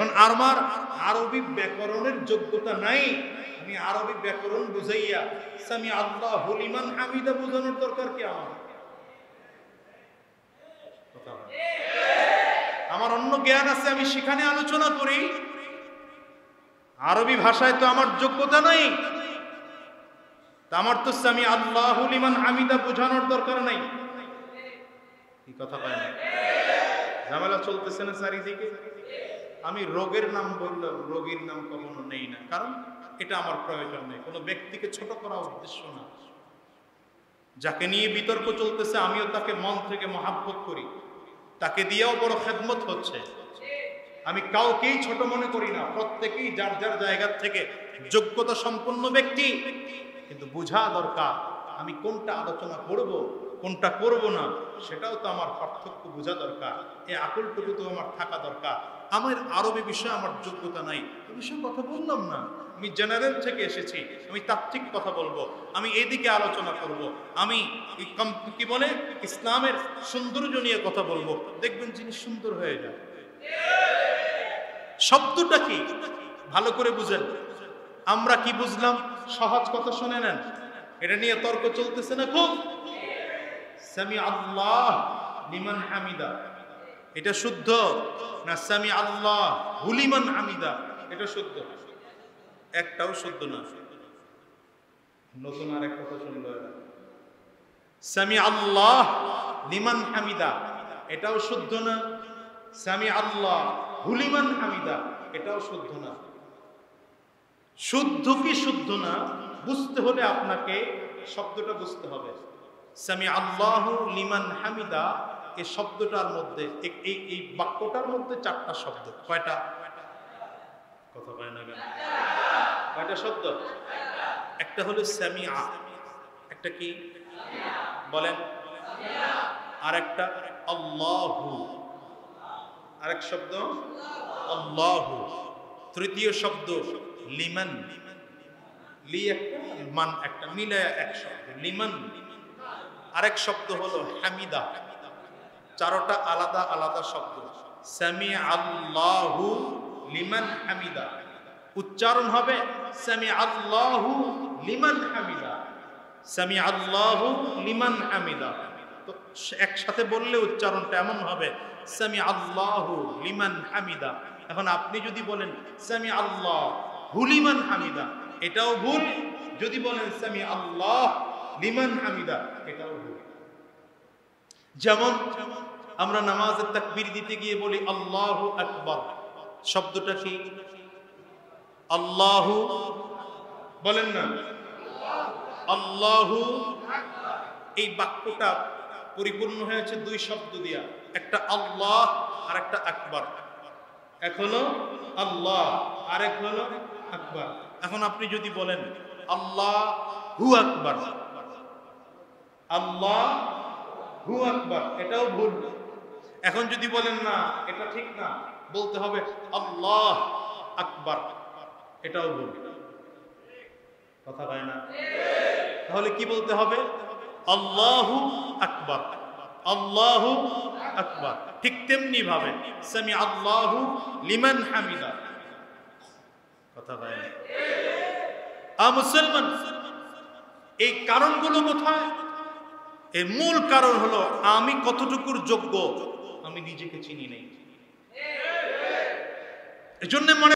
এখন আমার আরবি ব্যাকরণের যোগ্যতা নাই, আমি আরবি ব্যাকরণ বুঝাইয়া সামি আল্লাহু লিমান হামিদা বোঝানোর দরকার কি আমার অন্য জ্ঞান আছে, আমি সেখানে আলোচনা করি। আরবি ভাষায় তো আমার যোগ্যতা নাই, আমার তো সামি আল্লাহু লিমান হামিদা বোঝানোর দরকার নাই। কি কথা কয় না? ঝামেলা চলতেছে না চারিদিকে। আমি রোগের নাম বললাম, রোগীর নাম কখনো নেই না, কারণ এটা আমার প্রয়োজন নেই। কোনো ব্যক্তিকে ছোট করা উদ্দেশ্য না। যাকে নিয়ে বিতর্ক চলতেছে আমিও তাকে মন থেকে মহাব্বত করি, তাকে দিয়েও বড় খেদমত হচ্ছে। আমি কাউকেই ছোট মনে করি না, প্রত্যেকেই যার যার জায়গা থেকে যোগ্যতা সম্পন্ন ব্যক্তি। কিন্তু বোঝা দরকার আমি কোনটা আলোচনা করব, কোনটা করব না, সেটাও তো আমার পার্থক্য বোঝা দরকার। এই আকলটুকু তো আমার থাকা দরকার। আমার আরবি বিষয়ে আমার যোগ্যতা নাই, এই বিষয়ে কথা বললাম না। আমি জেনারেল থেকে এসেছি, আমি তাত্ত্বিক কথা বলবো, আমি এদিকে আলোচনা করব, আমি কি বলে ইসলামের সৌন্দর্য নিয়ে কথা বলবো। দেখবেন জিনিস সুন্দর হয়ে যায়। শব্দটা কি ভালো করে বুঝেন। আমরা কি বুঝলাম? সহজ কথা শুনে নেন, এটা নিয়ে তর্ক চলতেছে না খুব। সামি আল্লাহ লিমান হামিদা, এটা শুদ্ধ না সামি আল্লাহ হুলিমান হামিদা এটা শুদ্ধ? একটাও শুদ্ধ না। নতুন আর এক কথা শুনলো এরা, সামি আল্লাহ লিমান হামিদা এটাও শুদ্ধ না, সামি আল্লাহ হুলিমান হামিদা এটাও শুদ্ধ না। শুদ্ধ কি শুদ্ধ না বুঝতে হলে আপনাকে শব্দটা বুঝতে হবে। সামি আল্লাহু লিমান হামিদা এই শব্দটার মধ্যে, এই বাক্যটার মধ্যে চারটা শব্দ। কয়টা? কথা কয় না কেন? কয়টা শব্দ? একটা হলো সামিআ, একটা কি বলেন, আর একটা আল্লাহু, আরেক শব্দ আল্লাহু, তৃতীয় শব্দ লিমান, লি একটা মান একটা মিলে এক শব্দ লিমান, আরেক শব্দ হলো হামিদা। চারটা আলাদা আলাদা শব্দ। সামি আল্লাহু লিমান হামিদা, উচ্চারণ হবে সামি আল্লাহু লিমান হামিদা, সামি আল্লাহু লিমান হামিদা। তো একসাথে বললে উচ্চারণটা এমন হবে সামি আল্লাহু লিমান হামিদা। এখন আপনি যদি বলেন সামি আল্লাহ হুলিমান হামিদা এটাও ভুল, যদি বলেন সামি আল্লাহ লিমান হামিদা এটাও ভুল। যেমন আমরা নামাজের তাকবীর দিতে গিয়ে বলি আল্লাহু আকবার, শব্দটা কি? আল্লাহু বলেন না, আল্লাহু। এই বাক্যটা পরিপূর্ণ হয়েছে দুই শব্দ দিয়া, একটা আল্লাহ আর একটা আকবার। এক হলো আল্লাহ আর এক হলো আকবার। এখন আপনি যদি বলেন আল্লাহ হু আকবার, আল্লাহ হু আকবার এটাও ভুল। এখন যদি বলেন না এটা ঠিক না, বলতে হবে আল্লাহ আকবার, এটাও ভুল। কথা হয় না? তাহলে কি বলতে হবে? আল্লাহু আকবার, আল্লাহু আকবার। ঠিক তেমনি ভাবে সামি আল্লাহু লিমান হামিদা। কথা হয় না? মুসলমান, এই কারণগুলো কোথায়? এর মূল কারণ হলো আমি কতটুকুর যোগ্য আমি নিজেকে চিনি নেই। এজন্য মনে